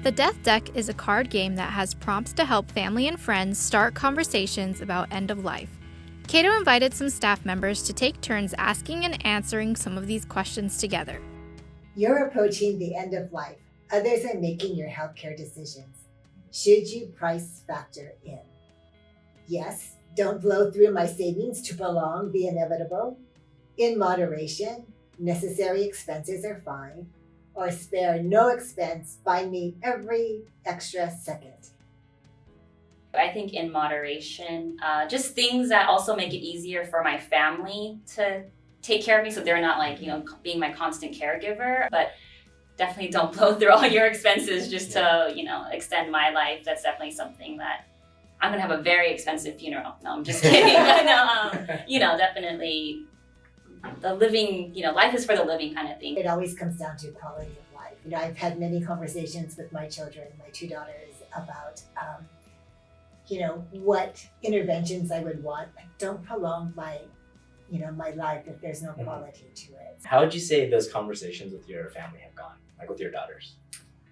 The Death Deck is a card game that has prompts to help family and friends start conversations about end of life. Keiro invited some staff members to take turns asking and answering some of these questions together. You're approaching the end of life. Others are making your healthcare decisions. Should you price factor in? Yes, don't blow through my savings to prolong the inevitable. In moderation, necessary expenses are fine. Or spare no expense, buy me every extra second. I think in moderation, just things that also make it easier for my family to take care of me so they're not like, being my constant caregiver. But definitely don't blow through all your expenses just to, extend my life. That's definitely something that I'm gonna have a very expensive funeral. No, I'm just kidding. No, definitely the living, life is for the living kind of thing. It always comes down to quality of life. I've had many conversations with my children, my two daughters, about what interventions I would want. Don't prolong my life if there's no quality to it. How would you say those conversations with your family have gone, like with your daughters?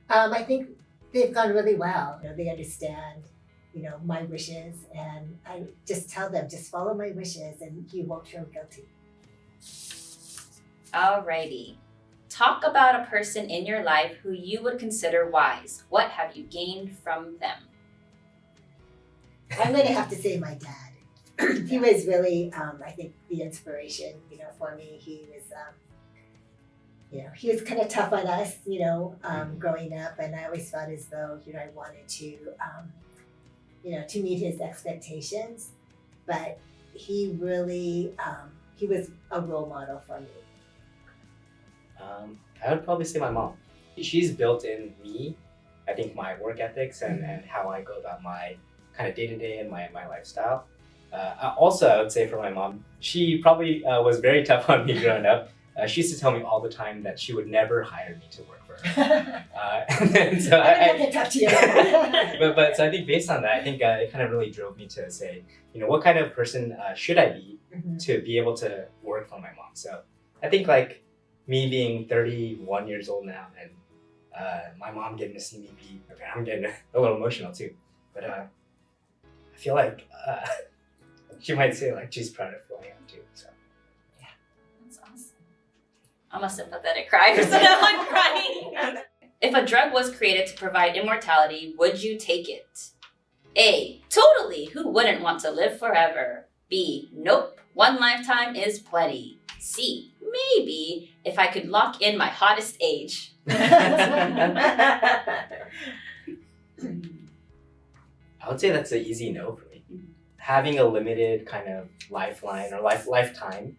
I think they've gone really well. They understand, my wishes, and I just tell them, just follow my wishes and you won't feel guilty. Alrighty. Talk about a person in your life who you would consider wise. What have you gained from them? I'm going to have to say my dad. He was really, I think, the inspiration, for me. He was, he was kind of tough on us, growing up. And I always felt as though, I wanted to, to meet his expectations. But he really, he was a role model for me. I would probably say my mom. She's built in me, I think, my work ethics and how I go about my kind of day-to-day and my lifestyle. Also, I would say for my mom, she probably was very tough on me growing up. She used to tell me all the time that she would never hire me to work for her. And so I can talk to you. but so I think based on that, I think it kind of really drove me to say, what kind of person should I be to be able to work for my mom? So I think like me being 31 years old now and my mom getting to see me be, I'm getting a little emotional too, but I feel like she might say like she's proud of who I am too. So yeah, that's awesome. I'm a sympathetic crier, so now I'm crying. If a drug was created to provide immortality, would you take it? A, totally. Who wouldn't want to live forever? B, nope. One lifetime is plenty. C, maybe if I could lock in my hottest age. I would say that's an easy no for me. Having a limited kind of lifeline or lifetime,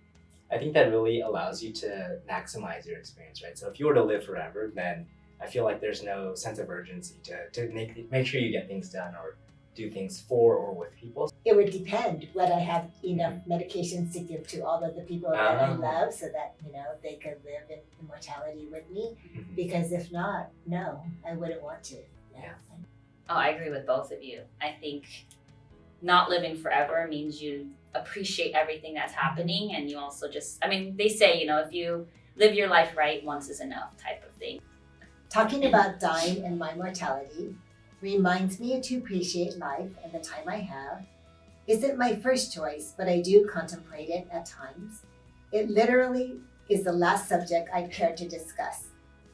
I think that really allows you to maximize your experience, right? So if you were to live forever, then I feel like there's no sense of urgency to make sure you get things done or do things for or with people. It would depend whether I have enough medications to give to all of the people that I love so that, they could live in immortality with me. Because if not, no, I wouldn't want to. Yeah. Oh, I agree with both of you. I think not living forever means you appreciate everything that's happening, and you also they say, if you live your life right, once is enough type of thing. Talking about dying and my mortality reminds me to appreciate life and the time I have. Isn't my first choice, but I do contemplate it at times. It literally is the last subject I care to discuss.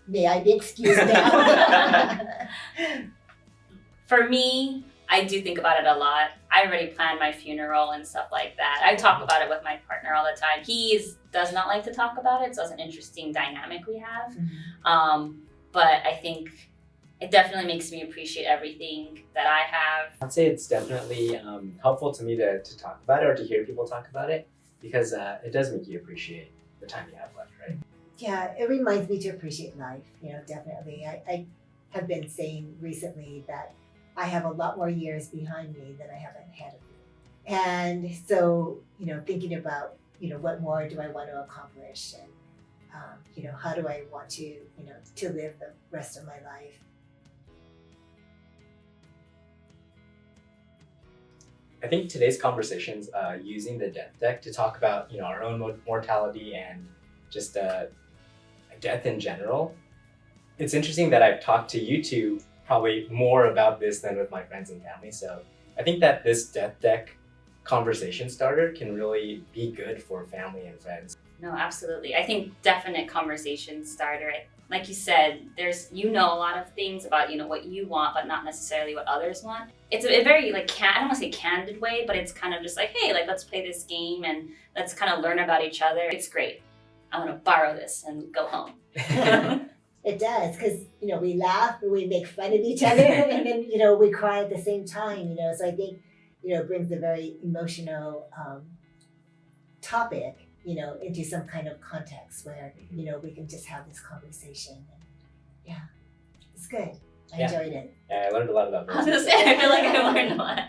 May I be excused now? For me, I do think about it a lot. I already planned my funeral and stuff like that. I talk about it with my partner all the time. He does not like to talk about it, so it's an interesting dynamic we have. But I think it definitely makes me appreciate everything that I have. I'd say it's definitely helpful to me to talk about it or to hear people talk about it because it does make you appreciate the time you have left, right? Yeah, it reminds me to appreciate life, definitely. I have been saying recently that I have a lot more years behind me than I have ahead of me. And so, thinking about, what more do I want to accomplish and, how do I want to, to live the rest of my life. I think today's conversations using the death deck to talk about our own mortality and just death in general. It's interesting that I've talked to you two probably more about this than with my friends and family. So I think that this death deck conversation starter can really be good for family and friends. No, absolutely. I think definite conversation starter. Like you said, there's a lot of things about what you want, but not necessarily what others want. It's a very I don't want to say candid way, but it's kind of just like, hey, let's play this game and let's kind of learn about each other. It's great. I want to borrow this and go home. It does, because we laugh, we make fun of each other, and then we cry at the same time. So I think it brings a very emotional topic into some kind of context where we can just have this conversation. And, yeah, it's good. I enjoyed it. Yeah, I learned a lot about I was this. gonna say, I feel like I learned a lot.